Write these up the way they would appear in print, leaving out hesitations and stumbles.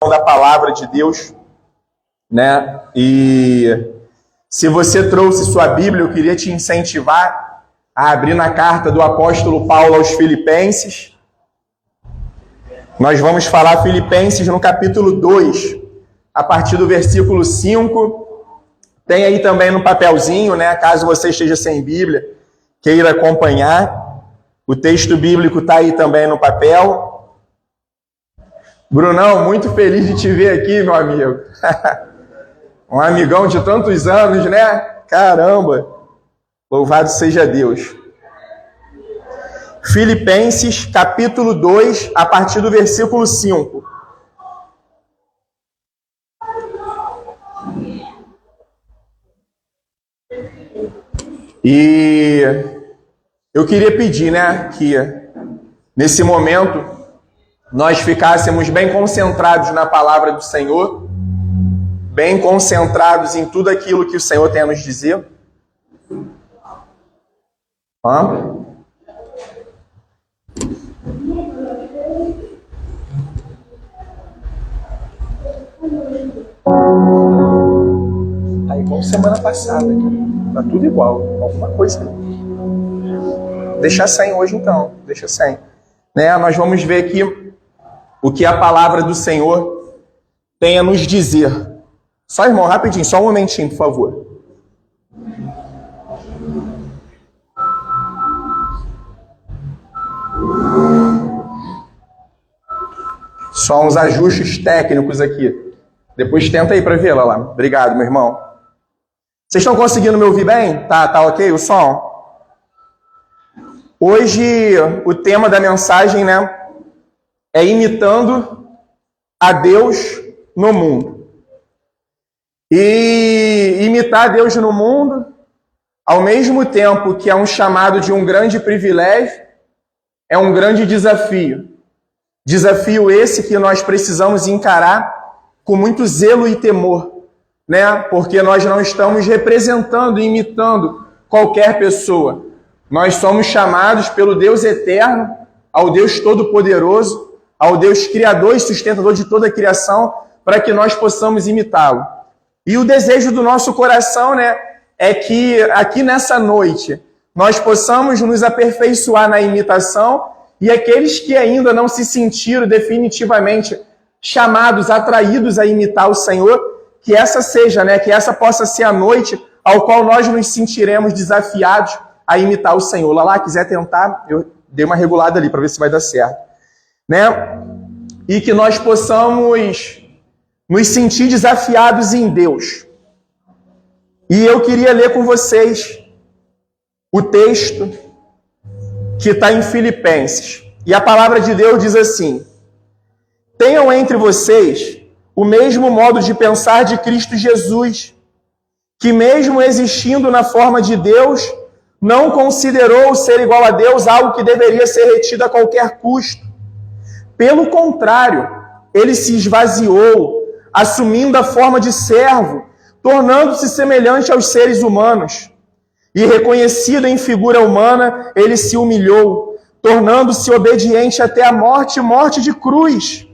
da palavra de Deus, né? E se você trouxe sua Bíblia, eu queria te incentivar a abrir na carta do apóstolo Paulo aos Filipenses. Nós vamos falar Filipenses no capítulo 2, a partir do versículo 5. Tem aí também no papelzinho, né? Caso você esteja sem Bíblia, queira acompanhar. O texto bíblico está aí também no papel. Brunão, muito feliz de te ver aqui, meu amigo. Um amigão de tantos anos, né? Caramba! Louvado seja Deus. Filipenses, capítulo 2, a partir do versículo 5. E eu queria pedir, né, que nesse momento nós ficássemos bem concentrados na palavra do Senhor, bem concentrados em tudo aquilo que o Senhor tem a nos dizer. Tá igual semana passada, cara. Tá tudo igual, alguma coisa aí. Deixa sem hoje então, deixa sem. Né? Nós vamos ver aqui o que a palavra do Senhor tem a nos dizer. Só, irmão, rapidinho, só um momentinho, por favor. Só uns ajustes técnicos aqui. Depois tenta aí para ver, lá. Obrigado, meu irmão. Vocês estão conseguindo me ouvir bem? Tá ok o som? Hoje o tema da mensagem, né, é imitando a Deus no mundo. E imitar a Deus no mundo, ao mesmo tempo que é um chamado de um grande privilégio, é um grande desafio. Desafio esse que nós precisamos encarar com muito zelo e temor, né? Porque nós não estamos representando e imitando qualquer pessoa. Nós somos chamados pelo Deus eterno, ao Deus todo-poderoso, ao Deus criador e sustentador de toda a criação, para que nós possamos imitá-lo. E o desejo do nosso coração, né, é que aqui nessa noite nós possamos nos aperfeiçoar na imitação, e aqueles que ainda não se sentiram definitivamente chamados, atraídos a imitar o Senhor, que essa seja, né, que essa possa ser a noite ao qual nós nos sentiremos desafiados a imitar o Senhor. Lá, quiser tentar, eu dei uma regulada ali para ver se vai dar certo. Né? E que nós possamos nos sentir desafiados em Deus. E eu queria ler com vocês o texto que está em Filipenses. E a palavra de Deus diz assim: tenham entre vocês o mesmo modo de pensar de Cristo Jesus, que mesmo existindo na forma de Deus, não considerou ser igual a Deus algo que deveria ser retido a qualquer custo. Pelo contrário, ele se esvaziou, assumindo a forma de servo, tornando-se semelhante aos seres humanos. E reconhecido em figura humana, ele se humilhou, tornando-se obediente até a morte, morte de cruz.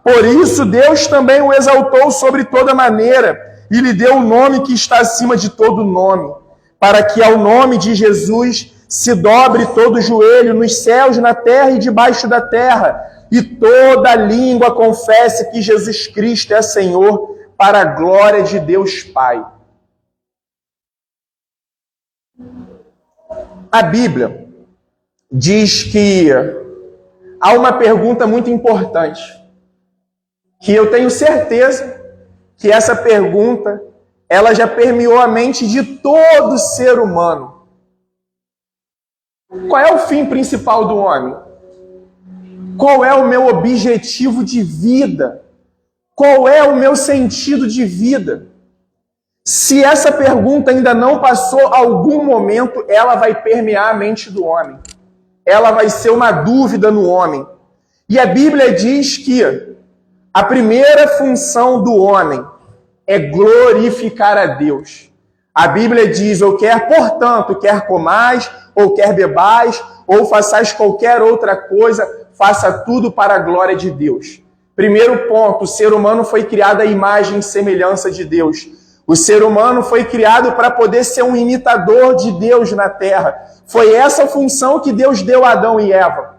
Por isso, Deus também o exaltou sobre toda maneira e lhe deu o nome que está acima de todo nome, para que ao nome de Jesus se dobre todo o joelho nos céus, na terra e debaixo da terra, e toda língua confesse que Jesus Cristo é Senhor, para a glória de Deus Pai. A Bíblia diz que há uma pergunta muito importante, que eu tenho certeza que essa pergunta ela já permeou a mente de todo ser humano. Qual é o fim principal do homem? Qual é o meu objetivo de vida? Qual é o meu sentido de vida? Se essa pergunta ainda não passou algum momento, ela vai permear a mente do homem. Ela vai ser uma dúvida no homem. E a Bíblia diz que a primeira função do homem é glorificar a Deus. A Bíblia diz, ou quer, portanto, quer comais, ou quer bebais, ou façais qualquer outra coisa, faça tudo para a glória de Deus. Primeiro ponto, o ser humano foi criado à imagem e semelhança de Deus. O ser humano foi criado para poder ser um imitador de Deus na terra. Foi essa a função que Deus deu a Adão e Eva.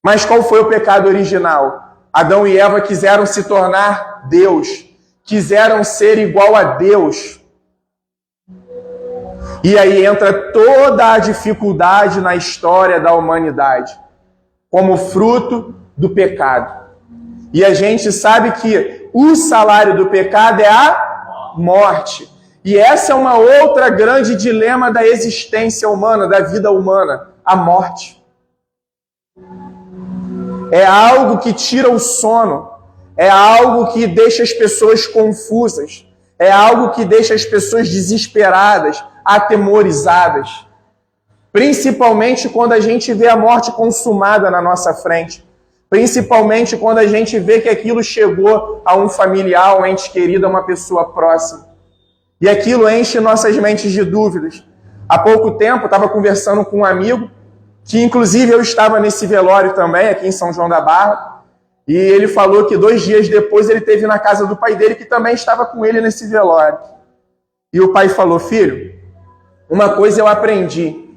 Mas qual foi o pecado original? Adão e Eva quiseram se tornar Deus, quiseram ser igual a Deus. E aí entra toda a dificuldade na história da humanidade, como fruto do pecado. E a gente sabe que o salário do pecado é a morte. E essa é uma outra grande dilema da existência humana, da vida humana, a morte. É algo que tira o sono, é algo que deixa as pessoas confusas, é algo que deixa as pessoas desesperadas, atemorizadas. Principalmente quando a gente vê a morte consumada na nossa frente. Principalmente quando a gente vê que aquilo chegou a um familiar, um ente querido, a uma pessoa próxima. E aquilo enche nossas mentes de dúvidas. Há pouco tempo, eu estava conversando com um amigo, que inclusive eu estava nesse velório também, aqui em São João da Barra, e ele falou que 2 dias depois ele esteve na casa do pai dele, que também estava com ele nesse velório. E o pai falou: filho, uma coisa eu aprendi,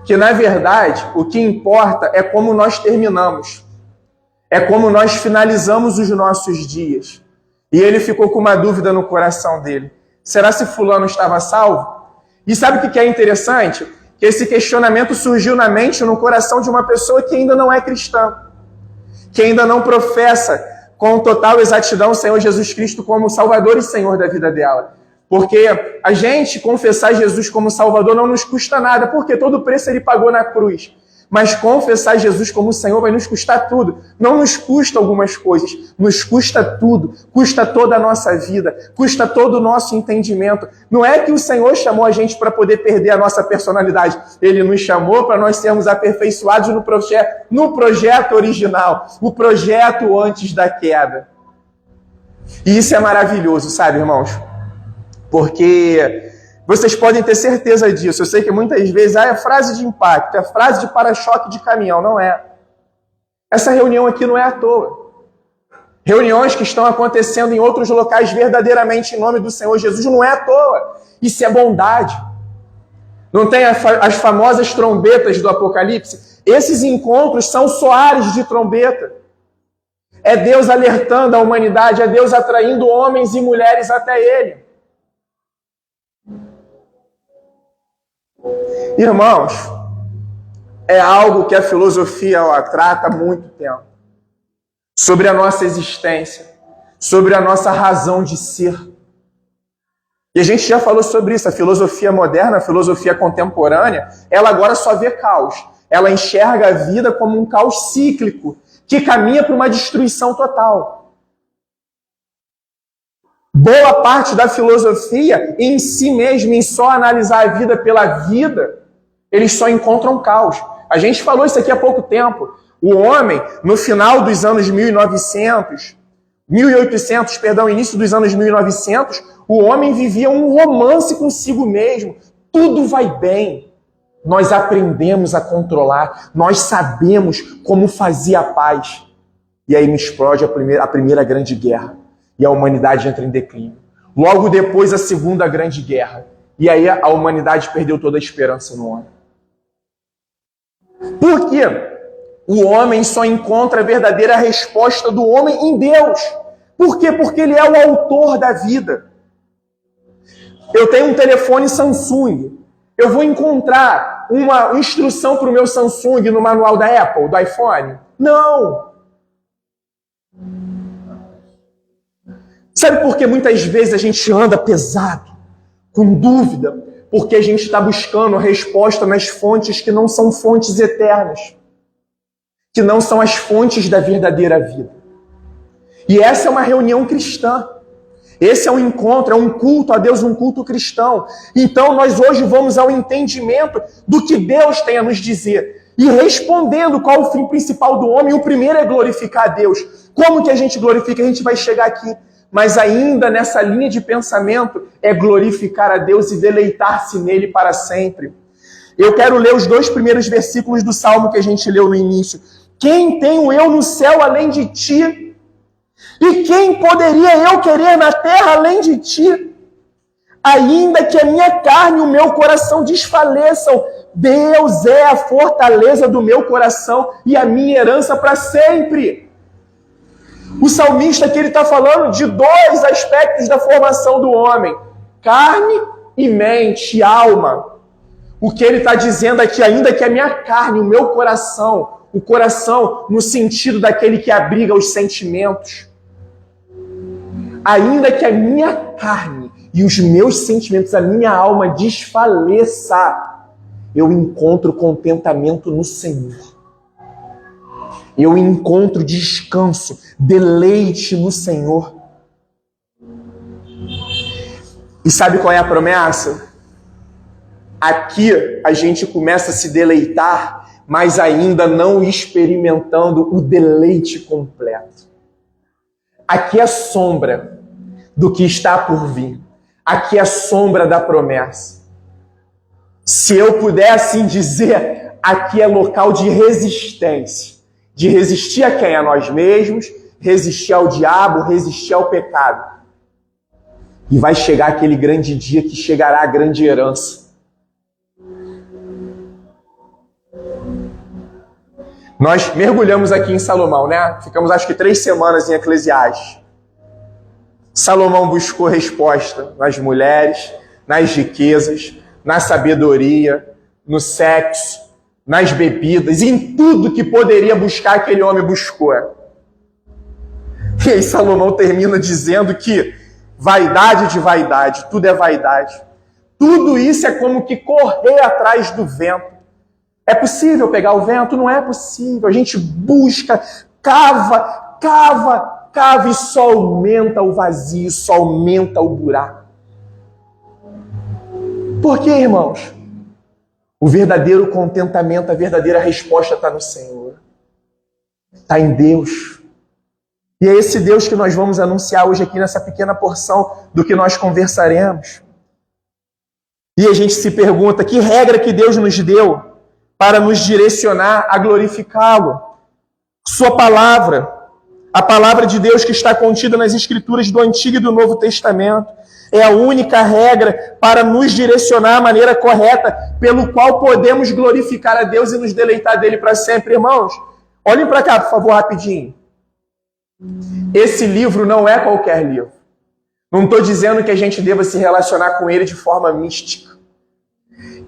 que na verdade o que importa é como nós terminamos. É como nós finalizamos os nossos dias. E ele ficou com uma dúvida no coração dele. Será se fulano estava salvo? E sabe o que é interessante? Que esse questionamento surgiu na mente, no coração de uma pessoa que ainda não é cristã. Que ainda não professa com total exatidão o Senhor Jesus Cristo como Salvador e Senhor da vida dela. Porque a gente confessar Jesus como Salvador não nos custa nada, porque todo o preço ele pagou na cruz. Mas confessar Jesus como Senhor vai nos custar tudo. Não nos custa algumas coisas, nos custa tudo. Custa toda a nossa vida, custa todo o nosso entendimento. Não é que o Senhor chamou a gente para poder perder a nossa personalidade. Ele nos chamou para nós sermos aperfeiçoados no projeto original, o projeto antes da queda. E isso é maravilhoso, sabe, irmãos? Porque vocês podem ter certeza disso. Eu sei que muitas vezes é frase de impacto, é frase de para-choque de caminhão. Não é. Essa reunião aqui não é à toa. Reuniões que estão acontecendo em outros locais verdadeiramente em nome do Senhor Jesus não é à toa. Isso é bondade. Não tem as famosas trombetas do Apocalipse? Esses encontros são soares de trombeta. É Deus alertando a humanidade, é Deus atraindo homens e mulheres até Ele. Irmãos, é algo que a filosofia trata há muito tempo. Sobre a nossa existência, sobre a nossa razão de ser. E a gente já falou sobre isso. A filosofia moderna, a filosofia contemporânea, ela agora só vê caos. Ela enxerga a vida como um caos cíclico, que caminha para uma destruição total. Boa parte da filosofia, em si mesma, em só analisar a vida pela vida, eles só encontram caos. A gente falou isso aqui há pouco tempo. O homem, no final dos anos 1800, início dos anos 1900, o homem vivia um romance consigo mesmo. Tudo vai bem. Nós aprendemos a controlar, nós sabemos como fazer a paz. E aí me explode a primeira grande guerra. E a humanidade entra em declínio. Logo depois, a segunda grande guerra. E aí a humanidade perdeu toda a esperança no homem. Por quê? O homem só encontra a verdadeira resposta do homem em Deus. Por quê? Porque ele é o autor da vida. Eu tenho um telefone Samsung. Eu vou encontrar uma instrução para o meu Samsung no manual da Apple, do iPhone? Não. Sabe por que muitas vezes a gente anda pesado, com dúvida? Porque a gente está buscando a resposta nas fontes que não são fontes eternas, que não são as fontes da verdadeira vida. E essa é uma reunião cristã. Esse é um encontro, é um culto a Deus, um culto cristão. Então nós hoje vamos ao entendimento do que Deus tem a nos dizer. E respondendo qual o fim principal do homem, o primeiro é glorificar a Deus. Como que a gente glorifica? A gente vai chegar aqui. Mas ainda nessa linha de pensamento é glorificar a Deus e deleitar-se nele para sempre. Eu quero ler os 2 primeiros versículos do Salmo que a gente leu no início. Quem tenho eu no céu além de ti? E quem poderia eu querer na terra além de ti? Ainda que a minha carne e o meu coração desfaleçam, Deus é a fortaleza do meu coração e a minha herança para sempre. O salmista aqui ele está falando de dois aspectos da formação do homem: carne e mente, alma. O que ele está dizendo aqui, ainda que a minha carne, o meu coração, o coração no sentido daquele que abriga os sentimentos, ainda que a minha carne e os meus sentimentos, a minha alma desfaleça, eu encontro contentamento no Senhor. Eu encontro descanso, deleite no Senhor. E sabe qual é a promessa? Aqui a gente começa a se deleitar, mas ainda não experimentando o deleite completo. Aqui é sombra do que está por vir. Aqui é sombra da promessa. Se eu puder assim dizer, aqui é local de resistência. De resistir a quem? A nós mesmos, resistir ao diabo, resistir ao pecado. E vai chegar aquele grande dia que chegará a grande herança. Nós mergulhamos aqui em Salomão, né? Ficamos acho que 3 semanas em Eclesiastes. Salomão buscou resposta nas mulheres, nas riquezas, na sabedoria, no sexo, nas bebidas, em tudo que poderia buscar, aquele homem buscou. E aí Salomão termina dizendo que vaidade de vaidade, tudo é vaidade. Tudo isso é como que correr atrás do vento. É possível pegar o vento? Não é possível. A gente busca, cava e só aumenta o vazio, só aumenta o buraco. Por quê, irmãos? O verdadeiro contentamento, a verdadeira resposta está no Senhor. Está em Deus. E é esse Deus que nós vamos anunciar hoje aqui nessa pequena porção do que nós conversaremos. E a gente se pergunta, que regra que Deus nos deu para nos direcionar a glorificá-lo? Sua palavra, a palavra de Deus que está contida nas Escrituras do Antigo e do Novo Testamento, é a única regra para nos direcionar à maneira correta, pelo qual podemos glorificar a Deus e nos deleitar dele para sempre. Irmãos, olhem para cá, por favor, rapidinho. Esse livro não é qualquer livro. Não estou dizendo que a gente deva se relacionar com ele de forma mística.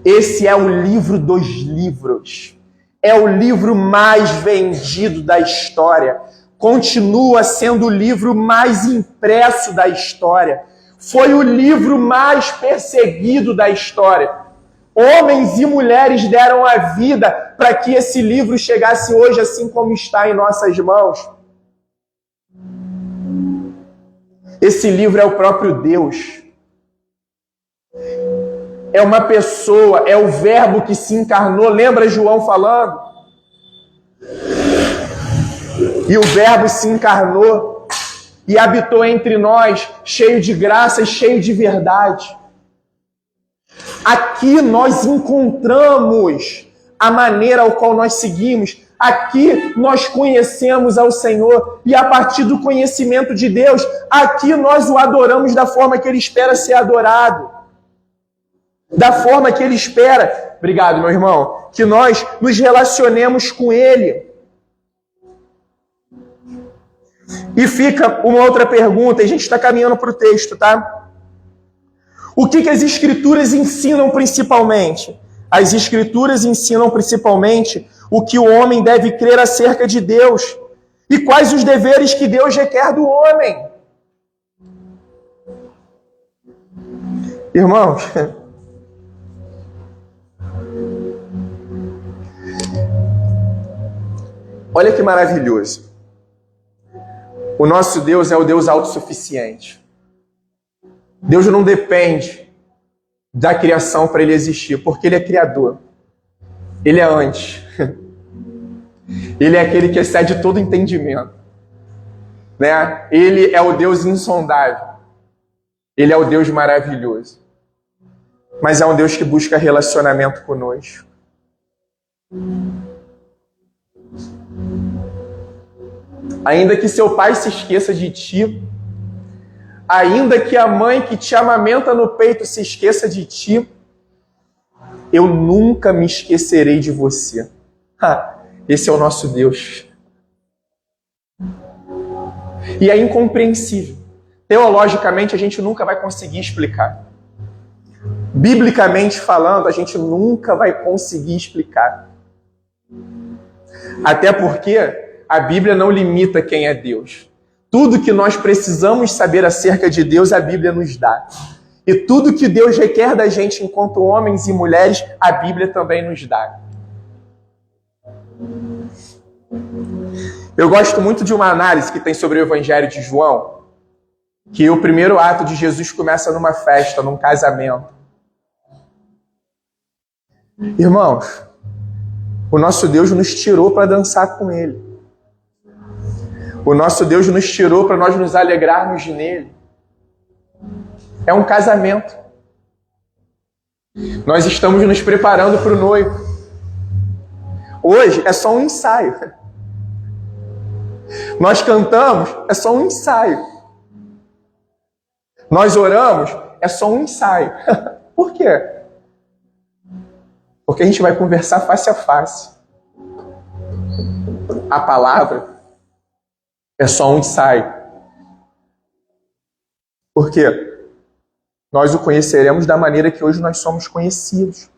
Esse é o livro dos livros. É o livro mais vendido da história. Continua sendo o livro mais impresso da história. Foi o livro mais perseguido da história. Homens e mulheres deram a vida para que esse livro chegasse hoje assim como está em nossas mãos. Esse livro é o próprio Deus. É uma pessoa, é o verbo que se encarnou. Lembra João falando? E o verbo se encarnou e habitou entre nós, cheio de graça e cheio de verdade. Aqui nós encontramos a maneira ao qual nós seguimos. Aqui nós conhecemos ao Senhor e a partir do conhecimento de Deus, aqui nós o adoramos da forma que Ele espera ser adorado. Da forma que Ele espera, obrigado meu irmão, que nós nos relacionemos com Ele. E fica uma outra pergunta, e a gente está caminhando para o texto, tá? O que as Escrituras ensinam principalmente? As Escrituras ensinam principalmente o que o homem deve crer acerca de Deus e quais os deveres que Deus requer do homem. Irmãos, olha que maravilhoso. O nosso Deus é o Deus autossuficiente. Deus não depende da criação para Ele existir, porque Ele é criador. Ele é antes. Ele é aquele que excede todo entendimento. Né? Ele é o Deus insondável. Ele é o Deus maravilhoso. Mas é um Deus que busca relacionamento conosco. Ainda que seu pai se esqueça de ti, ainda que a mãe que te amamenta no peito se esqueça de ti, eu nunca me esquecerei de você. Esse é o nosso Deus. E é incompreensível. Teologicamente, a gente nunca vai conseguir explicar. Biblicamente falando, a gente nunca vai conseguir explicar. Até porque a Bíblia não limita quem é Deus. Tudo que nós precisamos saber acerca de Deus, a Bíblia nos dá. E tudo que Deus requer da gente enquanto homens e mulheres, a Bíblia também nos dá. Eu gosto muito de uma análise que tem sobre o Evangelho de João, que o primeiro ato de Jesus começa numa festa, num casamento. Irmãos, o nosso Deus nos tirou para dançar com Ele. O nosso Deus nos tirou para nós nos alegrarmos nele. É um casamento. Nós estamos nos preparando para o noivo. Hoje é só um ensaio. Nós cantamos, é só um ensaio. Nós oramos, é só um ensaio. Por quê? Porque a gente vai conversar face a face. A palavra é só um ensaio. Por quê? Nós o conheceremos da maneira que hoje nós somos conhecidos.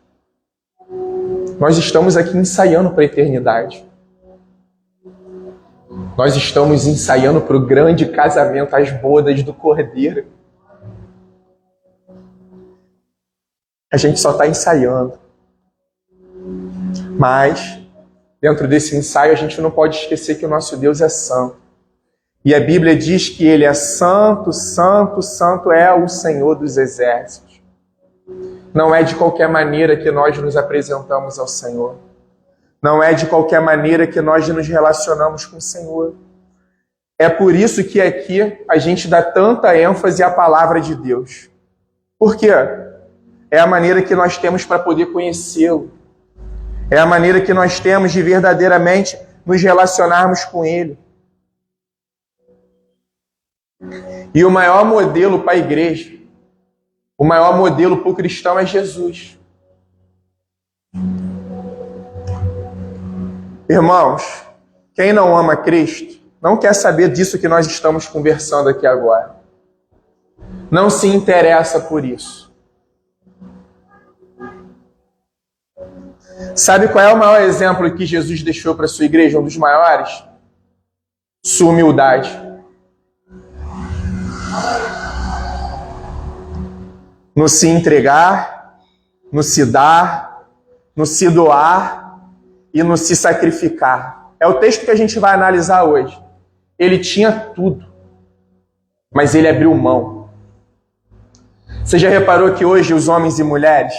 Nós estamos aqui ensaiando para a eternidade. Nós estamos ensaiando para o grande casamento, as bodas do Cordeiro. A gente só está ensaiando. Mas, dentro desse ensaio, a gente não pode esquecer que o nosso Deus é santo. E a Bíblia diz que Ele é santo, santo, santo é o Senhor dos exércitos. Não é de qualquer maneira que nós nos apresentamos ao Senhor. Não é de qualquer maneira que nós nos relacionamos com o Senhor. É por isso que aqui a gente dá tanta ênfase à palavra de Deus. Por quê? É a maneira que nós temos para poder conhecê-lo. É a maneira que nós temos de verdadeiramente nos relacionarmos com Ele. E o maior modelo para a igreja, o maior modelo para o cristão é Jesus. Irmãos, quem não ama Cristo não quer saber disso que nós estamos conversando aqui agora. Não se interessa por isso. Sabe qual é o maior exemplo que Jesus deixou para a sua igreja? Um dos maiores? Sua humildade. No se entregar, no se dar, no se doar e no se sacrificar. É o texto que a gente vai analisar hoje. Ele tinha tudo, mas ele abriu mão. Você já reparou que hoje os homens e mulheres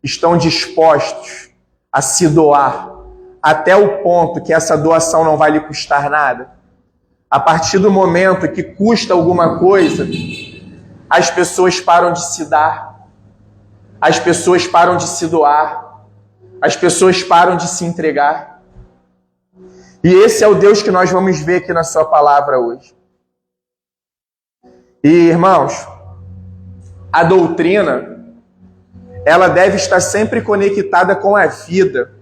estão dispostos a se doar até o ponto que essa doação não vai lhe custar nada? A partir do momento que custa alguma coisa, as pessoas param de se dar, as pessoas param de se doar, as pessoas param de se entregar. E esse é o Deus que nós vamos ver aqui na sua palavra hoje. E, irmãos, a doutrina, ela deve estar sempre conectada com a vida.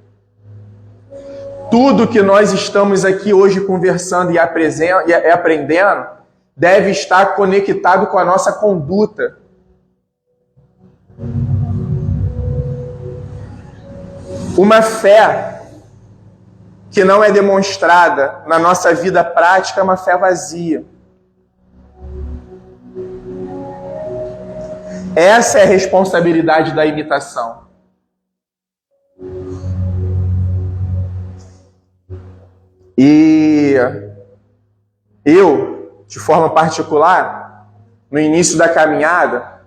Tudo que nós estamos aqui hoje conversando e aprendendo deve estar conectado com a nossa conduta. Uma fé que não é demonstrada na nossa vida prática é uma fé vazia. Essa é a responsabilidade da imitação. E eu, de forma particular, no início da caminhada,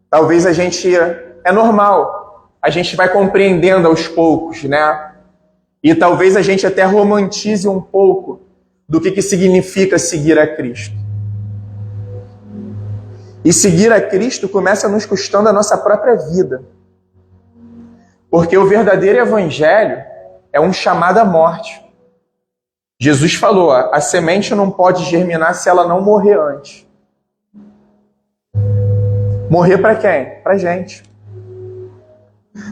talvez a gente, é normal, a gente vai compreendendo aos poucos, né? E talvez a gente até romantize um pouco do que significa seguir a Cristo. E seguir a Cristo começa nos custando a nossa própria vida. Porque o verdadeiro evangelho é um chamado à morte. Jesus falou, ó, a semente não pode germinar se ela não morrer antes. Morrer para quem? Para gente.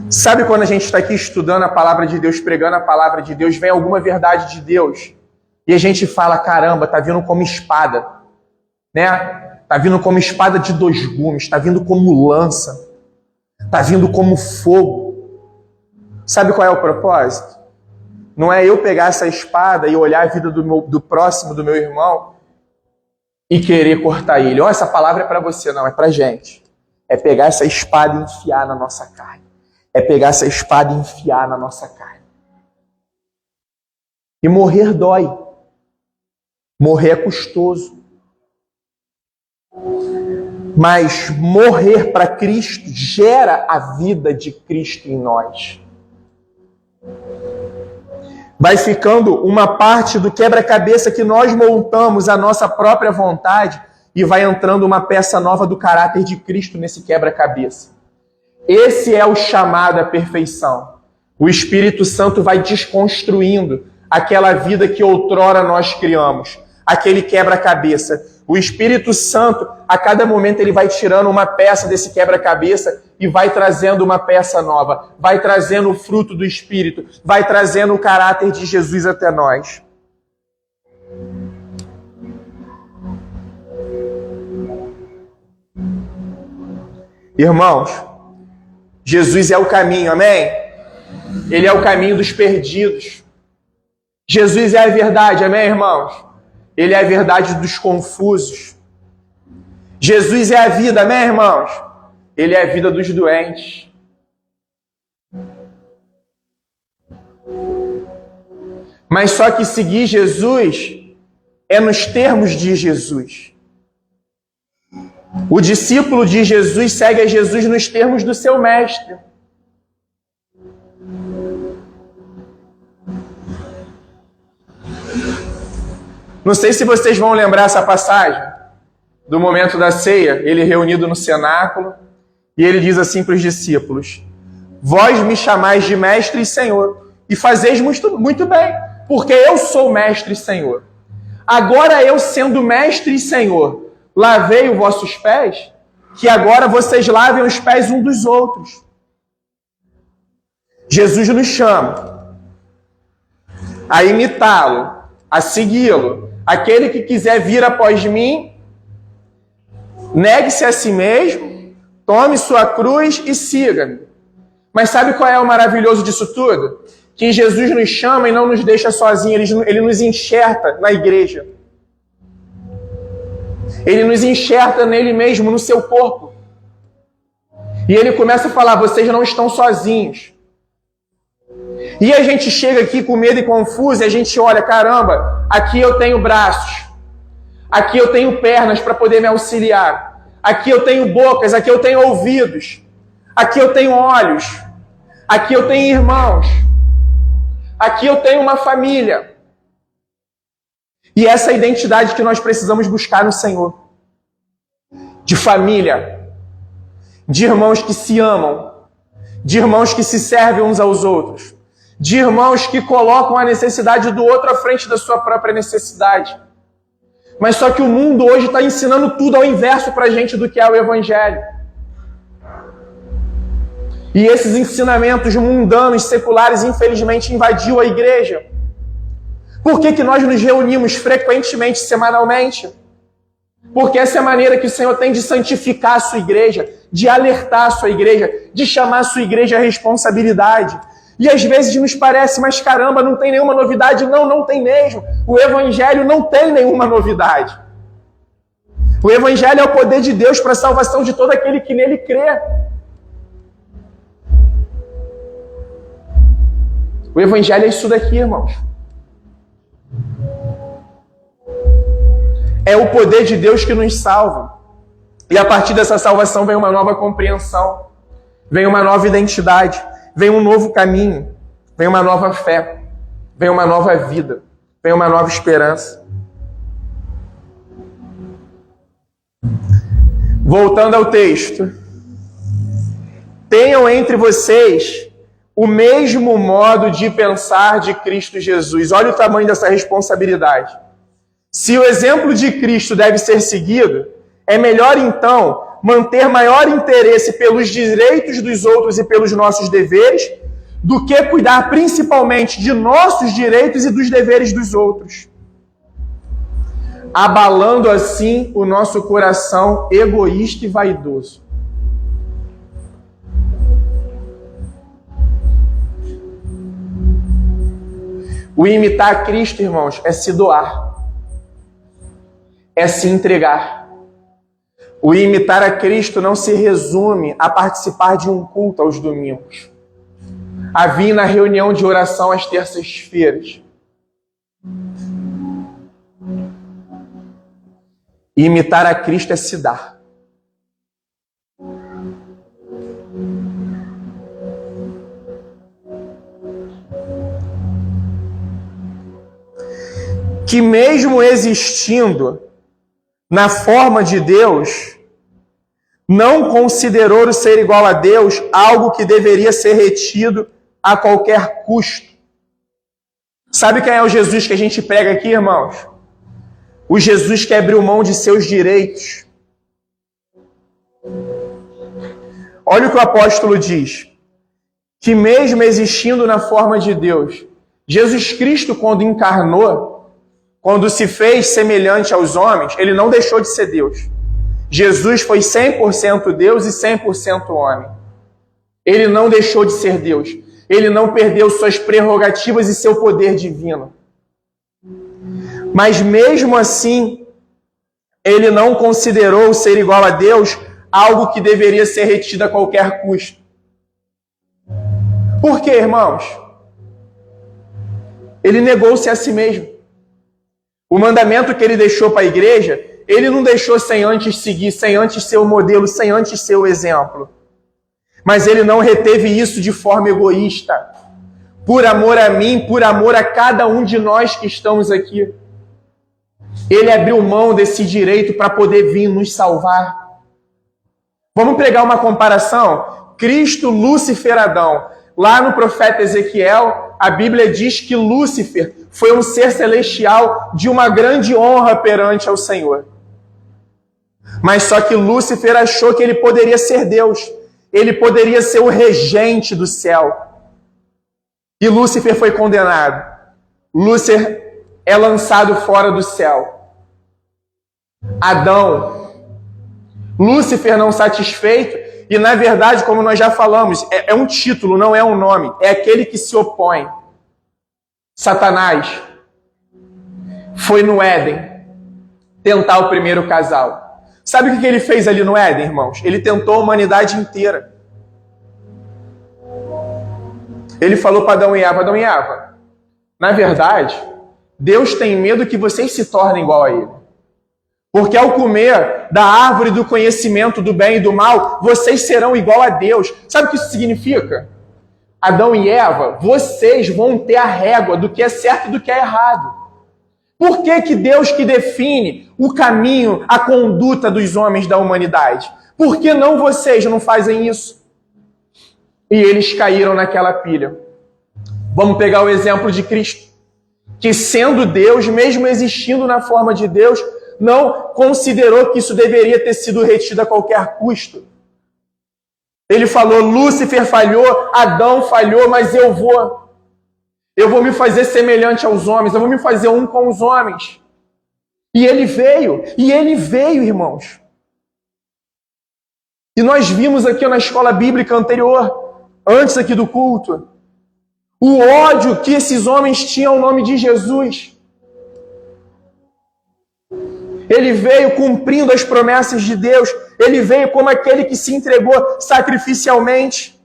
Sabe quando a gente está aqui estudando a palavra de Deus, pregando a palavra de Deus, vem alguma verdade de Deus e a gente fala, caramba, tá vindo como espada, né? Tá vindo como espada de 2 gumes, tá vindo como lança, tá vindo como fogo. Sabe qual é o propósito? Não é eu pegar essa espada e olhar a vida do próximo, do meu irmão, e querer cortar ele. Ó, essa palavra é para você, não, é para gente. É pegar essa espada e enfiar na nossa carne. É pegar essa espada e enfiar na nossa carne. E morrer dói. Morrer é custoso. Mas morrer para Cristo gera a vida de Cristo em nós. Vai ficando uma parte do quebra-cabeça que nós montamos à nossa própria vontade e vai entrando uma peça nova do caráter de Cristo nesse quebra-cabeça. Esse é o chamado à perfeição. O Espírito Santo vai desconstruindo aquela vida que outrora nós criamos, aquele quebra-cabeça. O Espírito Santo, a cada momento, ele vai tirando uma peça desse quebra-cabeça e vai trazendo uma peça nova, vai trazendo o fruto do Espírito, vai trazendo o caráter de Jesus até nós. Irmãos, Jesus é o caminho, amém? Ele é o caminho dos perdidos. Jesus é a verdade, amém, irmãos? Ele é a verdade dos confusos. Jesus é a vida, amém, irmãos? Ele é a vida dos doentes. Mas só que seguir Jesus é nos termos de Jesus. O discípulo de Jesus segue a Jesus nos termos do seu mestre. Não sei se vocês vão lembrar essa passagem do momento da ceia, ele reunido no cenáculo, e ele diz assim para os discípulos: vós me chamais de mestre e senhor, e fazeis muito bem, porque eu sou mestre e senhor. Agora eu, sendo mestre e senhor, lavei os vossos pés, que agora vocês lavem os pés um dos outros. Jesus nos chama a imitá-lo, a segui-lo. Aquele que quiser vir após mim, negue-se a si mesmo, tome sua cruz e siga-me. Mas sabe qual é o maravilhoso disso tudo? Que Jesus nos chama e não nos deixa sozinhos, ele nos enxerta na igreja. Ele nos enxerta nele mesmo, no seu corpo. E ele começa a falar, vocês não estão sozinhos. E a gente chega aqui com medo e confuso, e a gente olha, caramba, aqui eu tenho braços, aqui eu tenho pernas para poder me auxiliar, aqui eu tenho bocas, aqui eu tenho ouvidos, aqui eu tenho olhos, aqui eu tenho irmãos, aqui eu tenho uma família. E essa é a identidade que nós precisamos buscar no Senhor. De família, de irmãos que se amam, de irmãos que se servem uns aos outros, de irmãos que colocam a necessidade do outro à frente da sua própria necessidade. Mas só que o mundo hoje está ensinando tudo ao inverso para a gente do que é o Evangelho. E esses ensinamentos mundanos, seculares, infelizmente, invadiu a igreja. Por que nós nos reunimos frequentemente, semanalmente? Porque essa é a maneira que o Senhor tem de santificar a sua igreja, de alertar a sua igreja, de chamar a sua igreja à responsabilidade. E às vezes nos parece, mas caramba, não tem nenhuma novidade. Não, não tem mesmo. O Evangelho não tem nenhuma novidade. O Evangelho é o poder de Deus para a salvação de todo aquele que nele crê. O Evangelho é isso daqui, irmãos. É o poder de Deus que nos salva. E a partir dessa salvação vem uma nova compreensão, vem uma nova identidade, vem um novo caminho, vem uma nova fé, vem uma nova vida, vem uma nova esperança. Voltando ao texto. Tenham entre vocês o mesmo modo de pensar de Cristo Jesus. Olha o tamanho dessa responsabilidade. Se o exemplo de Cristo deve ser seguido, é melhor então manter maior interesse pelos direitos dos outros e pelos nossos deveres, do que cuidar principalmente de nossos direitos e dos deveres dos outros, abalando assim o nosso coração egoísta e vaidoso. O imitar Cristo, irmãos, é se doar, é se entregar. O imitar a Cristo não se resume a participar de um culto aos domingos, a vir na reunião de oração às terças-feiras. Imitar a Cristo é se dar. Que mesmo existindo na forma de Deus, não considerou o ser igual a Deus algo que deveria ser retido a qualquer custo. Sabe quem é o Jesus que a gente prega aqui, irmãos? O Jesus que abriu mão de seus direitos. Olha o que o apóstolo diz. Que mesmo existindo na forma de Deus, Jesus Cristo, quando encarnou, quando se fez semelhante aos homens, ele não deixou de ser Deus. Jesus foi 100% Deus e 100% homem. Ele não deixou de ser Deus. Ele não perdeu suas prerrogativas e seu poder divino. Mas mesmo assim, ele não considerou ser igual a Deus algo que deveria ser retido a qualquer custo. Por quê, irmãos? Ele negou-se a si mesmo. O mandamento que ele deixou para a igreja, ele não deixou sem antes seguir, sem antes ser o modelo, sem antes ser o exemplo. Mas ele não reteve isso de forma egoísta. Por amor a mim, por amor a cada um de nós que estamos aqui. Ele abriu mão desse direito para poder vir nos salvar. Vamos pegar uma comparação? Cristo, Lúcifer, Adão. Lá no profeta Ezequiel, a Bíblia diz que Lúcifer foi um ser celestial de uma grande honra perante ao Senhor. Mas só que Lúcifer achou que ele poderia ser Deus. Ele poderia ser o regente do céu. E Lúcifer foi condenado. Lúcifer é lançado fora do céu. Adão, Lúcifer não satisfeito, e na verdade, como nós já falamos, é um título, não é um nome, é aquele que se opõe. Satanás foi no Éden tentar o primeiro casal. Sabe o que ele fez ali no Éden, irmãos? Ele tentou a humanidade inteira. Ele falou para Adão e Eva, na verdade, Deus tem medo que vocês se tornem igual a Ele. Porque ao comer da árvore do conhecimento do bem e do mal, vocês serão igual a Deus. Sabe o que isso significa? Adão e Eva, vocês vão ter a régua do que é certo e do que é errado. Por que Deus que define o caminho, a conduta dos homens da humanidade? Por que não vocês não fazem isso? E eles caíram naquela pilha. Vamos pegar o exemplo de Cristo, que sendo Deus, mesmo existindo na forma de Deus, não considerou que isso deveria ter sido retido a qualquer custo. Ele falou, Lúcifer falhou, Adão falhou, mas eu vou me fazer semelhante aos homens, eu vou me fazer um com os homens. E ele veio, irmãos. E nós vimos aqui na escola bíblica anterior, antes aqui do culto, o ódio que esses homens tinham ao nome de Jesus. Ele veio cumprindo as promessas de Deus. Ele veio como aquele que se entregou sacrificialmente.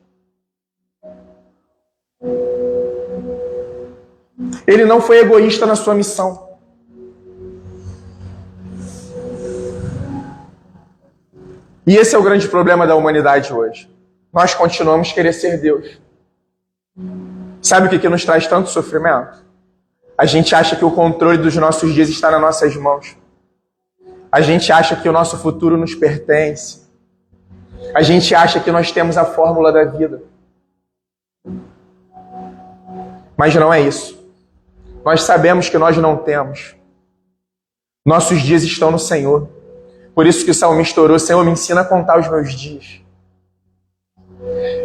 Ele não foi egoísta na sua missão. E esse é o grande problema da humanidade hoje. Nós continuamos a querer ser Deus. Sabe o que nos traz tanto sofrimento? A gente acha que o controle dos nossos dias está nas nossas mãos. A gente acha que o nosso futuro nos pertence. A gente acha que nós temos a fórmula da vida. Mas não é isso. Nós sabemos que nós não temos. Nossos dias estão no Senhor. Por isso que o salmista orou: Senhor, me ensina a contar os meus dias.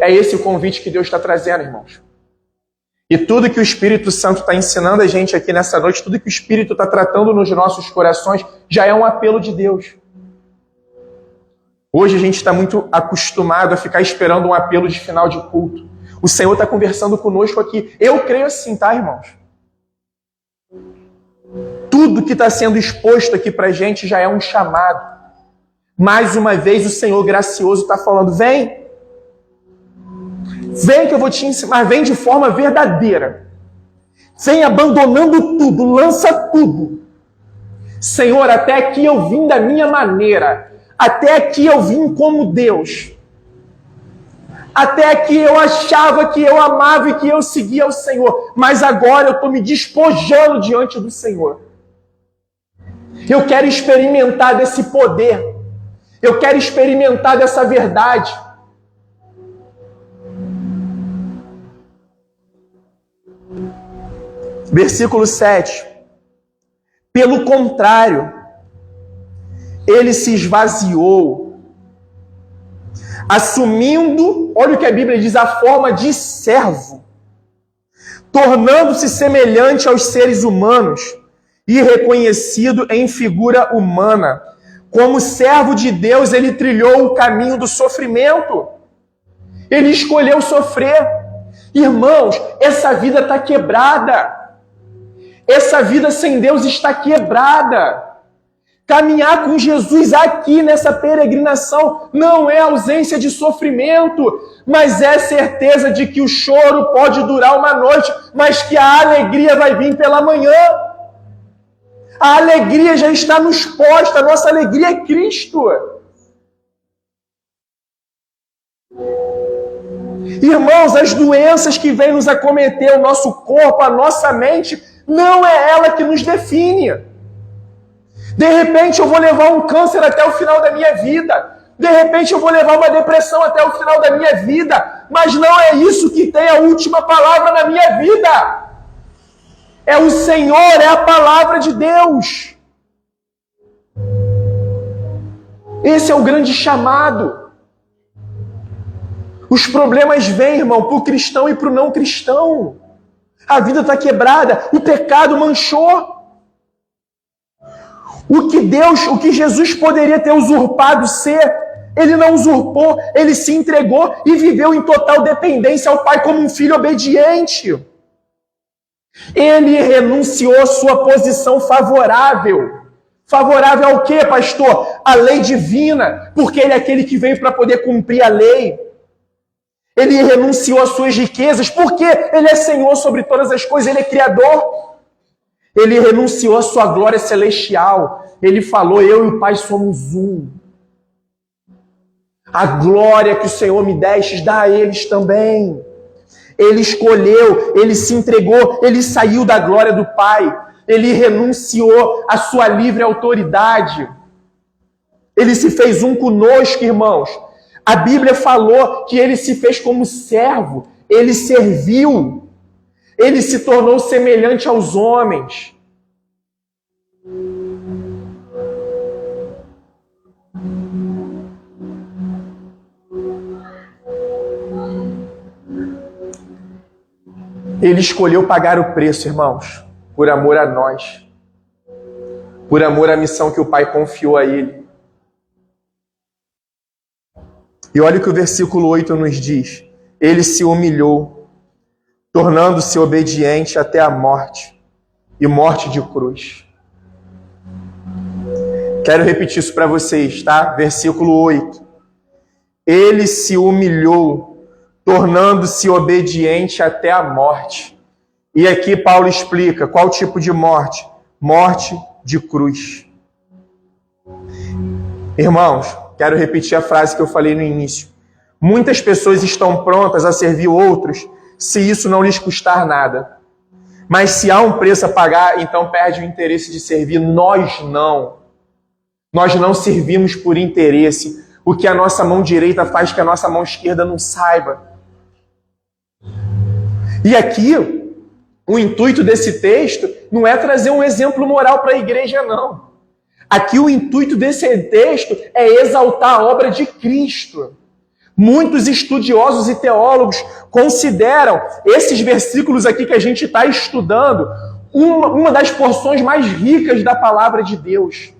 É esse o convite que Deus está trazendo, irmãos. E tudo que o Espírito Santo está ensinando a gente aqui nessa noite, tudo que o Espírito está tratando nos nossos corações, já é um apelo de Deus. Hoje a gente está muito acostumado a ficar esperando um apelo de final de culto. O Senhor está conversando conosco aqui. Eu creio assim, tá, irmãos? Tudo que está sendo exposto aqui para a gente já é um chamado. Mais uma vez o Senhor gracioso está falando: vem. Vem que eu vou te ensinar, vem de forma verdadeira. Vem abandonando tudo, lança tudo. Senhor, até aqui eu vim da minha maneira. Até aqui eu vim como Deus. Até aqui eu achava que eu amava e que eu seguia o Senhor. Mas agora eu estou me despojando diante do Senhor. Eu quero experimentar desse poder. Eu quero experimentar dessa verdade. Versículo 7. Pelo contrário, ele se esvaziou, assumindo, olha o que a Bíblia diz, a forma de servo, tornando-se semelhante aos seres humanos e reconhecido em figura humana. Como servo de Deus, ele trilhou o caminho do sofrimento. Ele escolheu sofrer. Irmãos, essa vida está quebrada. Essa vida sem Deus está quebrada. Caminhar com Jesus aqui nessa peregrinação não é ausência de sofrimento, mas é certeza de que o choro pode durar uma noite, mas que a alegria vai vir pela manhã. A alegria já está nos postos, a nossa alegria é Cristo. Irmãos, as doenças que vêm nos acometer, o nosso corpo, a nossa mente, não é ela que nos define. De repente eu vou levar um câncer até o final da minha vida. De repente eu vou levar uma depressão até o final da minha vida. Mas não é isso que tem a última palavra na minha vida. É o Senhor, é a palavra de Deus. Esse é o grande chamado. Os problemas vêm, irmão, para o cristão e para o não cristão. A vida está quebrada, o pecado manchou. O que Jesus poderia ter usurpado ser, ele não usurpou, ele se entregou e viveu em total dependência ao Pai como um filho obediente. Ele renunciou à sua posição favorável. Favorável ao quê, pastor? A lei divina, porque ele é aquele que veio para poder cumprir a lei. Ele renunciou às suas riquezas, porque ele é Senhor sobre todas as coisas, ele é Criador. Ele renunciou à sua glória celestial. Ele falou: eu e o Pai somos um. A glória que o Senhor me deste, dá a eles também. Ele escolheu, ele se entregou, ele saiu da glória do Pai. Ele renunciou à sua livre autoridade. Ele se fez um conosco, irmãos. A Bíblia falou que ele se fez como servo. Ele serviu. Ele se tornou semelhante aos homens. Ele escolheu pagar o preço, irmãos, por amor a nós. Por amor à missão que o Pai confiou a ele. E olha o que o versículo 8 nos diz. Ele se humilhou, tornando-se obediente até a morte, e morte de cruz. Quero repetir isso para vocês, tá? Versículo 8. Ele se humilhou, tornando-se obediente até a morte. E aqui Paulo explica qual tipo de morte? Morte de cruz. Irmãos, quero repetir a frase que eu falei no início. Muitas pessoas estão prontas a servir outros se isso não lhes custar nada. Mas se há um preço a pagar, então perde o interesse de servir. Nós não. Nós não servimos por interesse. O que a nossa mão direita faz que a nossa mão esquerda não saiba. E aqui, O intuito desse texto não é trazer um exemplo moral para a igreja, não. Aqui o intuito desse texto é exaltar a obra de Cristo. Muitos estudiosos e teólogos consideram esses versículos aqui que a gente está estudando uma das porções mais ricas da palavra de Deus.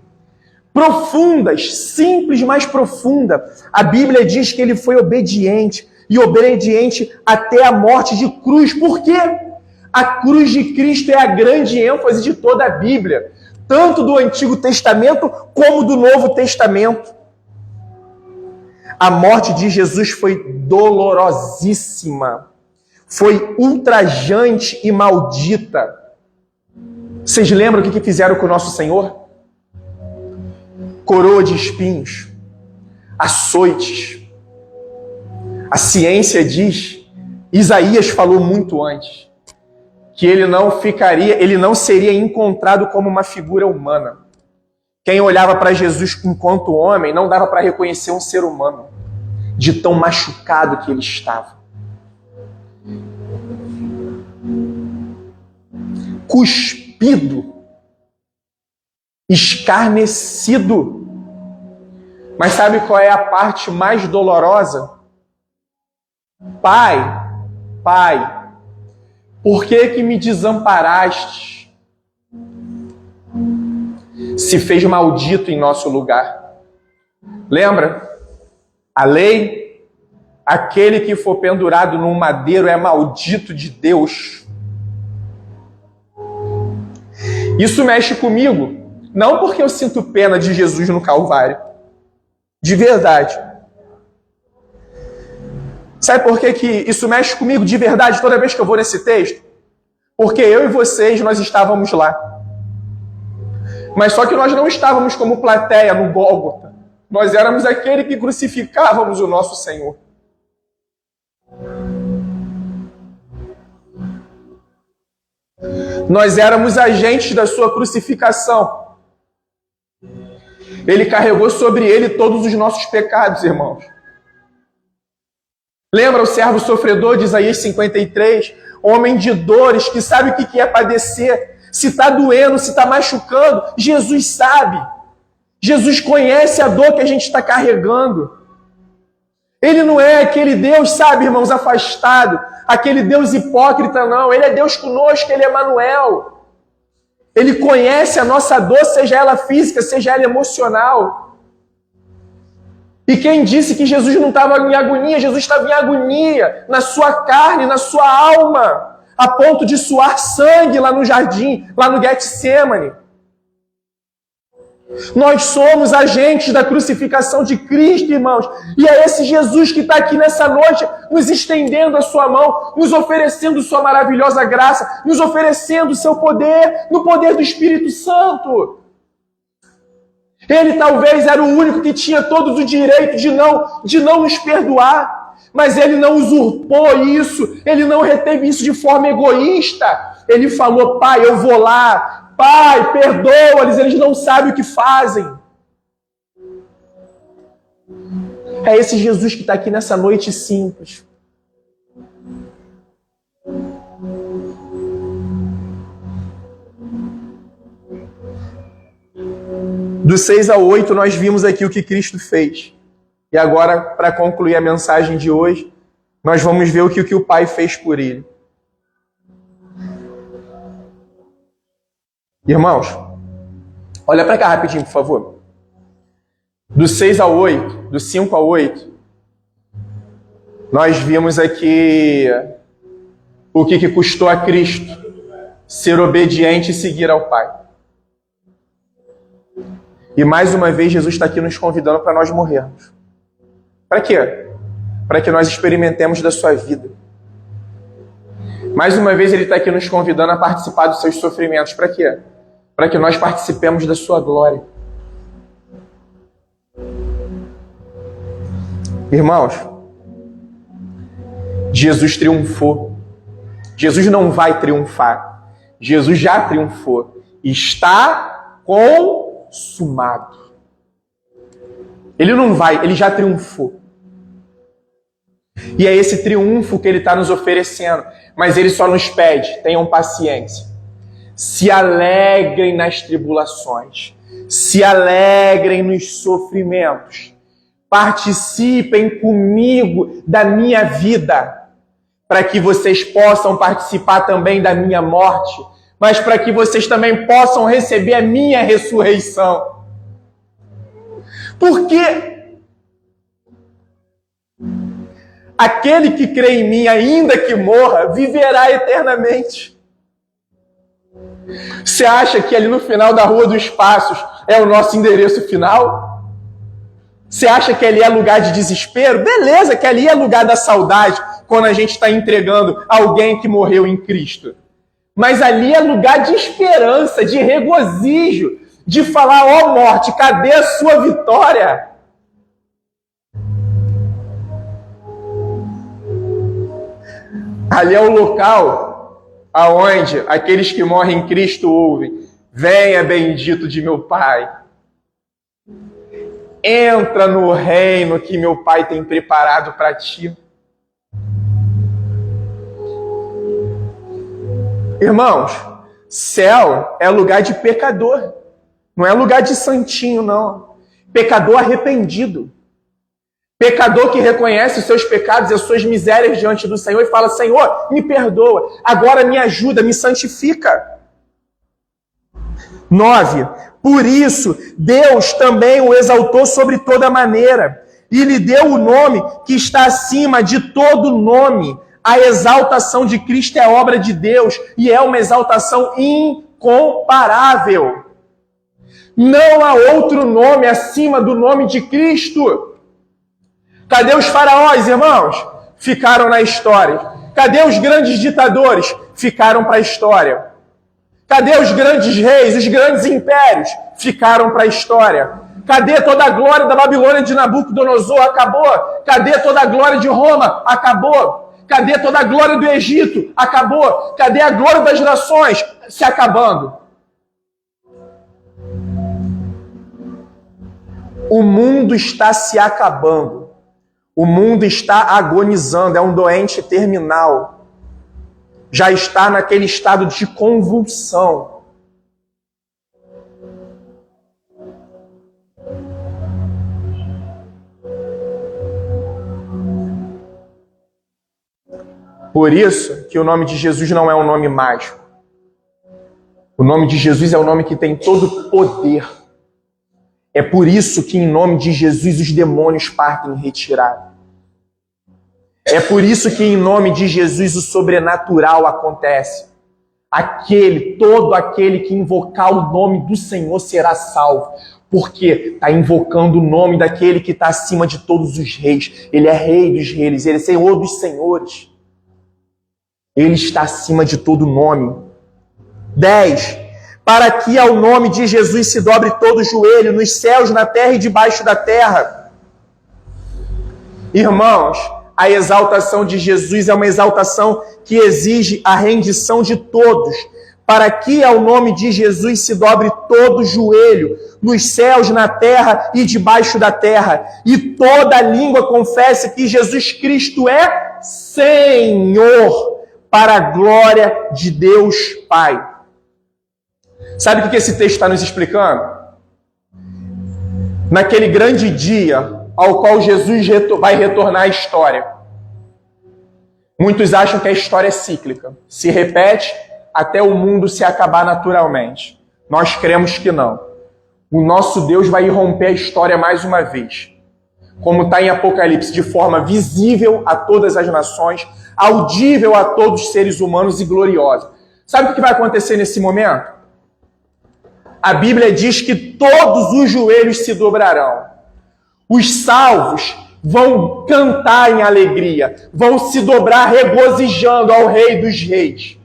Profundas, simples, mas profunda. A Bíblia diz que ele foi obediente, e obediente até a morte de cruz. Por quê? A cruz de Cristo é a grande ênfase de toda a Bíblia, tanto do Antigo Testamento como do Novo Testamento. A morte de Jesus foi dolorosíssima, foi ultrajante e maldita. Vocês lembram o que fizeram com o nosso Senhor? Coroa de espinhos, açoites. A ciência diz, Isaías falou muito antes, que ele não seria encontrado como uma figura humana. Quem olhava para Jesus enquanto homem não dava para reconhecer um ser humano, de tão machucado que ele estava. Cuspido, escarnecido. Mas sabe qual é a parte mais dolorosa? Pai, por que me desamparaste? Se fez maldito em nosso lugar. Lembra? A lei, aquele que for pendurado num madeiro é maldito de Deus. Isso mexe comigo, não porque eu sinto pena de Jesus no Calvário. De verdade. Sabe por que isso mexe comigo de verdade toda vez que eu vou nesse texto? Porque eu e vocês, nós estávamos lá. Mas só que nós não estávamos como plateia no Gólgota. Nós éramos aquele que crucificávamos o nosso Senhor. Nós éramos agentes da sua crucificação. Ele carregou sobre ele todos os nossos pecados, irmãos. Lembra o servo sofredor de Isaías 53? Homem de dores, que sabe o que é padecer. Se está doendo, se está machucando, Jesus sabe. Jesus conhece a dor que a gente está carregando. Ele não é aquele Deus, sabe, irmãos, afastado. Aquele Deus hipócrita, não. Ele é Deus conosco, Ele é Emanuel. Ele conhece a nossa dor, seja ela física, seja ela emocional. E quem disse que Jesus não estava em agonia? Jesus estava em agonia na sua carne, na sua alma, a ponto de suar sangue lá no jardim, lá no Getsemane. Nós somos agentes da crucificação de Cristo, irmãos. E é esse Jesus que está aqui nessa noite, nos estendendo a sua mão, nos oferecendo sua maravilhosa graça, nos oferecendo o seu poder, no poder do Espírito Santo. Ele talvez era o único que tinha todo o direito de não nos perdoar, mas ele não usurpou isso, ele não reteve isso de forma egoísta. Ele falou: Pai, eu vou lá, Pai, perdoa-lhes, eles não sabem o que fazem. É esse Jesus que está aqui nessa noite simples. Do 6 ao 8, nós vimos aqui o que Cristo fez. E agora, para concluir a mensagem de hoje, nós vamos ver o que o Pai fez por ele. Irmãos, olha para cá rapidinho, por favor. Do 6 ao 8, do 5 ao 8, nós vimos aqui o que custou a Cristo ser obediente e seguir ao Pai. E mais uma vez Jesus está aqui nos convidando para nós morrermos. Para quê? Para que nós experimentemos da sua vida. Mais uma vez Ele está aqui nos convidando a participar dos seus sofrimentos. Para quê? Para que nós participemos da sua glória. Irmãos, Jesus triunfou. Jesus não vai triunfar. Jesus já triunfou. Está consumado. Ele não vai, ele já triunfou. E é esse triunfo que ele está nos oferecendo. Mas ele só nos pede, tenham paciência. Se alegrem nas tribulações. Se alegrem nos sofrimentos. Participem comigo da minha vida, para que vocês possam participar também da minha morte, mas para que vocês também possam receber a minha ressurreição. Porque aquele que crê em mim, ainda que morra, viverá eternamente. Você acha que ali no final da Rua dos Passos é o nosso endereço final? Você acha que ali é lugar de desespero? Beleza, que ali é lugar da saudade, quando a gente está entregando alguém que morreu em Cristo. Mas ali é lugar de esperança, de regozijo, de falar, ó morte, cadê a sua vitória? Ali é o local aonde aqueles que morrem em Cristo ouvem, venha bendito de meu Pai. Entra no reino que meu Pai tem preparado para ti. Irmãos, céu é lugar de pecador. Não é lugar de santinho, não. Pecador arrependido. Pecador que reconhece os seus pecados e as suas misérias diante do Senhor e fala, Senhor, me perdoa, agora me ajuda, me santifica. 9. Por isso, Deus também o exaltou sobre toda maneira e lhe deu o nome que está acima de todo nome. A exaltação de Cristo é obra de Deus e é uma exaltação incomparável. Não há outro nome acima do nome de Cristo. Cadê os faraós, irmãos? Ficaram na história. Cadê os grandes ditadores? Ficaram para a história. Cadê os grandes reis, os grandes impérios? Ficaram para a história. Cadê toda a glória da Babilônia de Nabucodonosor? Acabou. Cadê toda a glória de Roma? Acabou. Cadê toda a glória do Egito? Acabou. Cadê a glória das nações? Se acabando. O mundo está se acabando. O mundo está agonizando. É um doente terminal. Já está naquele estado de convulsão. Por isso que o nome de Jesus não é um nome mágico. O nome de Jesus é o nome que tem todo o poder. É por isso que em nome de Jesus os demônios partem em retirada. É por isso que em nome de Jesus o sobrenatural acontece. Todo aquele que invocar o nome do Senhor será salvo. Porque está invocando o nome daquele que está acima de todos os reis. Ele é rei dos reis, ele é senhor dos senhores. Ele está acima de todo nome. 10. Para que ao nome de Jesus se dobre todo o joelho, nos céus, na terra e debaixo da terra. Irmãos, a exaltação de Jesus é uma exaltação que exige a rendição de todos. Para que ao nome de Jesus se dobre todo o joelho, nos céus, na terra e debaixo da terra. E toda língua confesse que Jesus Cristo é Senhor, para a glória de Deus Pai. Sabe o que esse texto está nos explicando? Naquele grande dia ao qual Jesus vai retornar à história. Muitos acham que a história é cíclica, se repete até o mundo se acabar naturalmente. Nós cremos que não. O nosso Deus vai irromper a história mais uma vez. Como está em Apocalipse, de forma visível a todas as nações, audível a todos os seres humanos e gloriosa. Sabe o que vai acontecer nesse momento? A Bíblia diz que todos os joelhos se dobrarão. Os salvos vão cantar em alegria, vão se dobrar regozijando ao Rei dos Reis.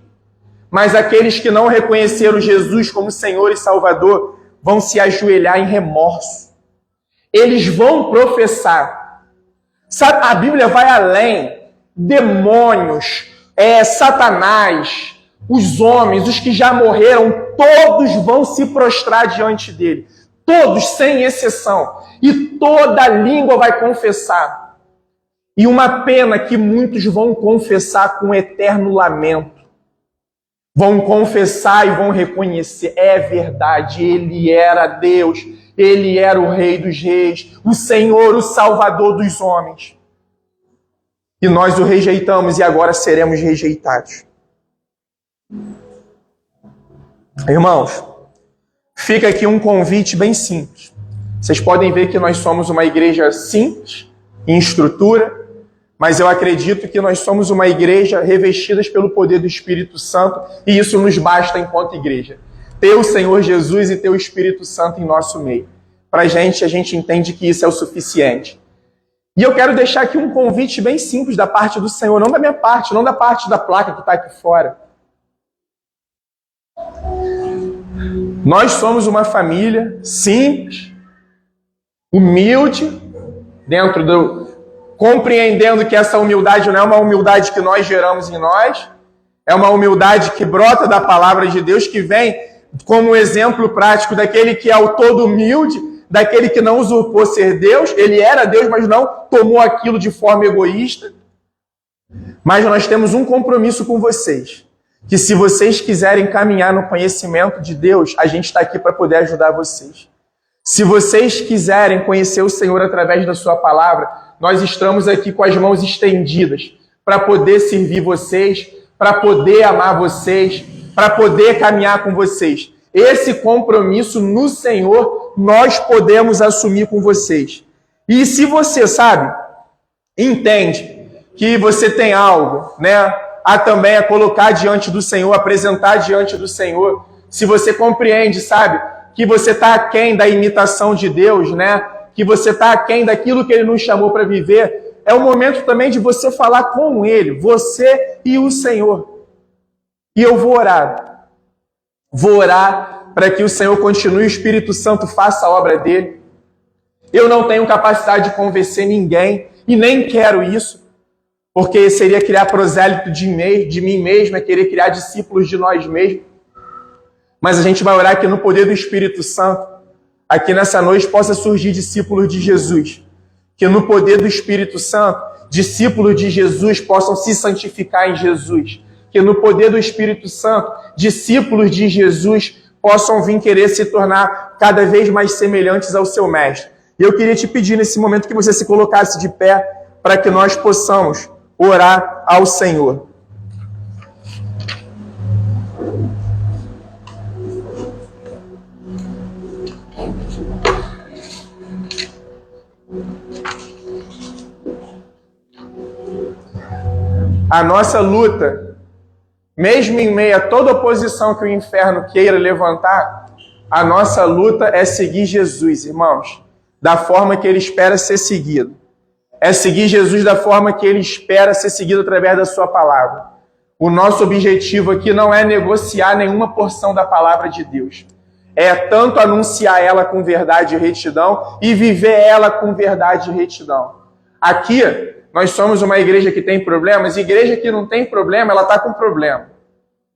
Mas aqueles que não reconheceram Jesus como Senhor e Salvador vão se ajoelhar em remorso. Eles vão professar. Sabe, a Bíblia vai além. Demônios, Satanás, os homens, os que já morreram, todos vão se prostrar diante dele. Todos, sem exceção. E toda língua vai confessar. E uma pena que muitos vão confessar com eterno lamento. Vão confessar e vão reconhecer, é verdade, ele era Deus, ele era o Rei dos Reis, o Senhor, o Salvador dos homens. E nós o rejeitamos e agora seremos rejeitados. Irmãos, fica aqui um convite bem simples. Vocês podem ver que nós somos uma igreja simples, em estrutura, mas eu acredito que nós somos uma igreja revestidas pelo poder do Espírito Santo e isso nos basta enquanto igreja. Ter o Senhor Jesus e ter o Espírito Santo em nosso meio. A gente entende que isso é o suficiente. E eu quero deixar aqui um convite bem simples da parte do Senhor, não da minha parte, não da parte da placa que está aqui fora. Nós somos uma família simples, humilde, compreendendo que essa humildade não é uma humildade que nós geramos em nós, é uma humildade que brota da palavra de Deus, que vem como exemplo prático daquele que é o todo humilde, daquele que não usurpou ser Deus, ele era Deus, mas não tomou aquilo de forma egoísta. Mas nós temos um compromisso com vocês, que se vocês quiserem caminhar no conhecimento de Deus, a gente está aqui para poder ajudar vocês. Se vocês quiserem conhecer o Senhor através da sua palavra, nós estamos aqui com as mãos estendidas para poder servir vocês, para poder amar vocês, para poder caminhar com vocês. Esse compromisso no Senhor nós podemos assumir com vocês. E se você, entende que você tem algo, a colocar diante do Senhor, apresentar diante do Senhor, se você compreende, que você está aquém da imitação de Deus, que você está aquém daquilo que Ele nos chamou para viver, é o momento também de você falar com Ele, você e o Senhor. E eu vou orar. Vou orar para que o Senhor continue, o Espírito Santo faça a obra dele. Eu não tenho capacidade de convencer ninguém, e nem quero isso, porque seria criar prosélito de mim mesmo, é querer criar discípulos de nós mesmos. Mas a gente vai orar que no poder do Espírito Santo, aqui nessa noite, possa surgir discípulos de Jesus. Que no poder do Espírito Santo, discípulos de Jesus possam se santificar em Jesus. Que no poder do Espírito Santo, discípulos de Jesus possam vir querer se tornar cada vez mais semelhantes ao seu Mestre. E eu queria te pedir nesse momento que você se colocasse de pé para que nós possamos orar ao Senhor. A nossa luta, mesmo em meio a toda oposição que o inferno queira levantar, a nossa luta é seguir Jesus, irmãos, da forma que Ele espera ser seguido. É seguir Jesus da forma que Ele espera ser seguido através da sua palavra. O nosso objetivo aqui não é negociar nenhuma porção da palavra de Deus. É tanto anunciar ela com verdade e retidão e viver ela com verdade e retidão. Aqui, nós somos uma igreja que tem problemas, igreja que não tem problema, ela está com problema.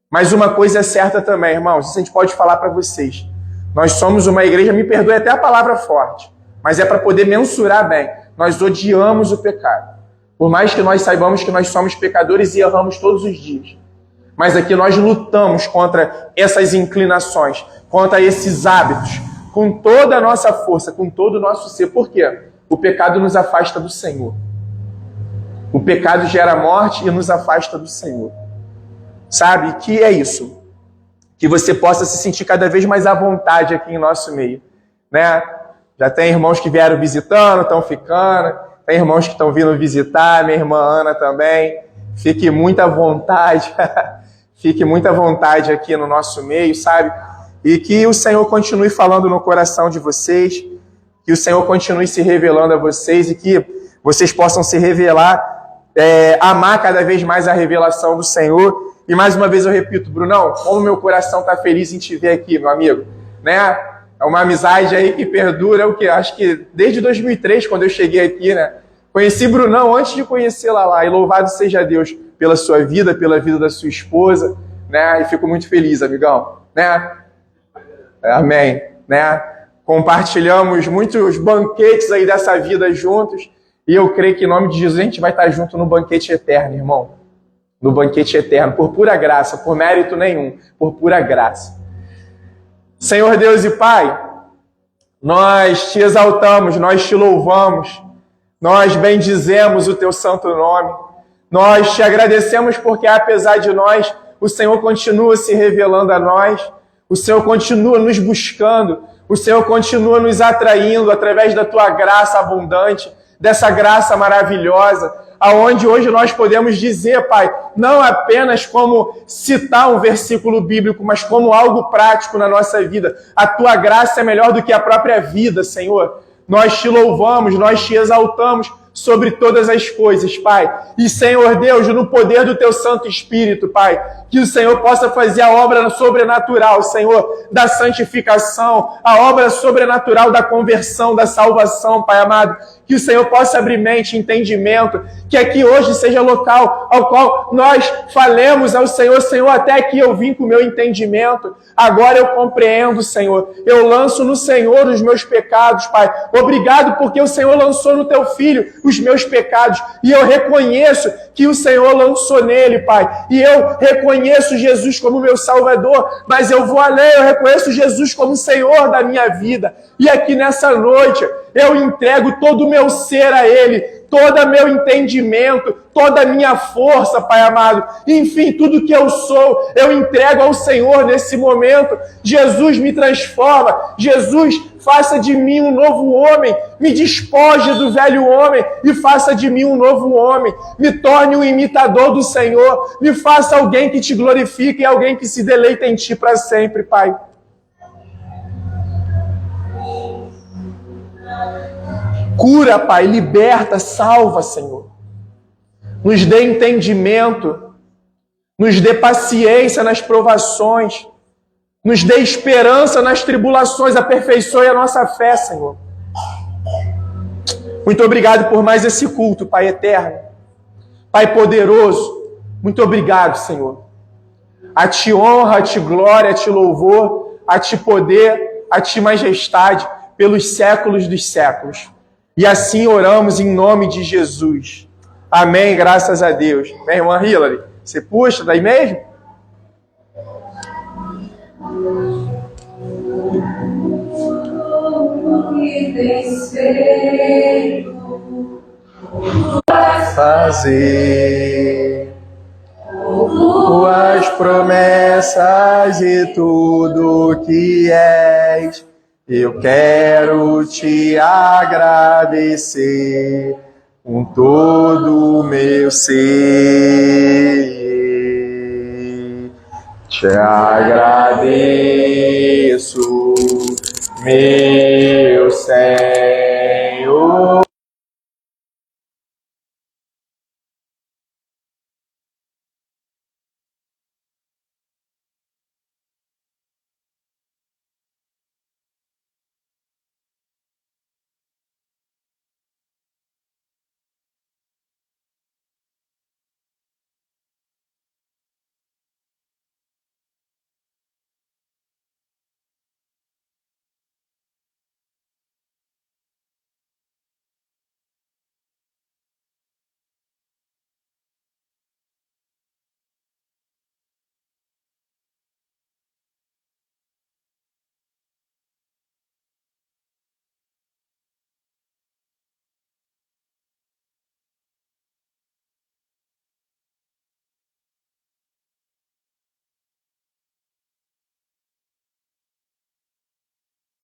Mas uma coisa é certa também, irmãos, isso a gente pode falar para vocês. Nós somos uma igreja, me perdoe até a palavra forte, mas é para poder mensurar bem. Nós odiamos o pecado. Por mais que nós saibamos que nós somos pecadores e erramos todos os dias. Mas aqui nós lutamos contra essas inclinações, contra esses hábitos, com toda a nossa força, com todo o nosso ser. Por quê? O pecado nos afasta do Senhor. O pecado gera morte e nos afasta do Senhor. Sabe? Que é isso. Que você possa se sentir cada vez mais à vontade aqui em nosso meio. Já tem irmãos que vieram visitando, estão ficando. Tem irmãos que estão vindo visitar. Minha irmã Ana também. Fique muito à vontade. Fique muito à vontade aqui no nosso meio, sabe? E que o Senhor continue falando no coração de vocês. Que o Senhor continue se revelando a vocês e que vocês possam se revelar, amar cada vez mais a revelação do Senhor. E mais uma vez eu repito, Brunão, como meu coração está feliz em te ver aqui, meu amigo. É uma amizade aí que perdura, acho que desde 2003, quando eu cheguei aqui, Conheci Brunão antes de conhecê-la lá. E louvado seja Deus pela sua vida, pela vida da sua esposa, E fico muito feliz, amigão, Amém, Compartilhamos muitos banquetes aí dessa vida juntos. E eu creio que em nome de Jesus a gente vai estar junto no banquete eterno, irmão. No banquete eterno, por pura graça, por mérito nenhum, por pura graça. Senhor Deus e Pai, nós te exaltamos, nós te louvamos, nós bendizemos o teu santo nome. Nós te agradecemos porque, apesar de nós, o Senhor continua se revelando a nós, o Senhor continua nos buscando, o Senhor continua nos atraindo através da tua graça abundante, dessa graça maravilhosa, aonde hoje nós podemos dizer, Pai, não apenas como citar um versículo bíblico, mas como algo prático na nossa vida. A tua graça é melhor do que a própria vida, Senhor. Nós te louvamos, nós te exaltamos sobre todas as coisas, Pai. E, Senhor Deus, no poder do teu Santo Espírito, Pai, que o Senhor possa fazer a obra sobrenatural, Senhor, da santificação, a obra sobrenatural da conversão, da salvação, Pai amado. Que o Senhor possa abrir mente, entendimento, que aqui hoje seja local ao qual nós falemos ao Senhor, Senhor, até aqui eu vim com o meu entendimento, agora eu compreendo, Senhor. Eu lanço no Senhor os meus pecados, Pai. Obrigado porque o Senhor lançou no teu Filho os meus pecados, e eu reconheço que o Senhor lançou nele, Pai, e eu reconheço Jesus como meu Salvador, mas eu vou além, eu reconheço Jesus como Senhor da minha vida, e aqui nessa noite eu entrego todo o meu ser a Ele, todo o meu entendimento, toda a minha força, Pai amado, enfim, tudo que eu sou, eu entrego ao Senhor nesse momento. Jesus, me transforma, Jesus, faça de mim um novo homem, me despoje do velho homem e faça de mim um novo homem, me torne um imitador do Senhor, me faça alguém que te glorifique e alguém que se deleita em Ti para sempre, Pai. Cura, Pai, liberta, salva, Senhor. Nos dê entendimento, nos dê paciência nas provações, nos dê esperança nas tribulações, aperfeiçoe a nossa fé, Senhor. Muito obrigado por mais esse culto, Pai eterno. Pai poderoso, muito obrigado, Senhor. A Ti honra, a Ti glória, a Ti louvor, a Ti poder, a Ti majestade, pelos séculos dos séculos. E assim oramos em nome de Jesus. Amém, graças a Deus. Minha irmã Hillary, você puxa daí mesmo? Fazer tuas promessas e tudo que és. Eu quero te agradecer com todo o meu ser. Te agradeço, meu Senhor.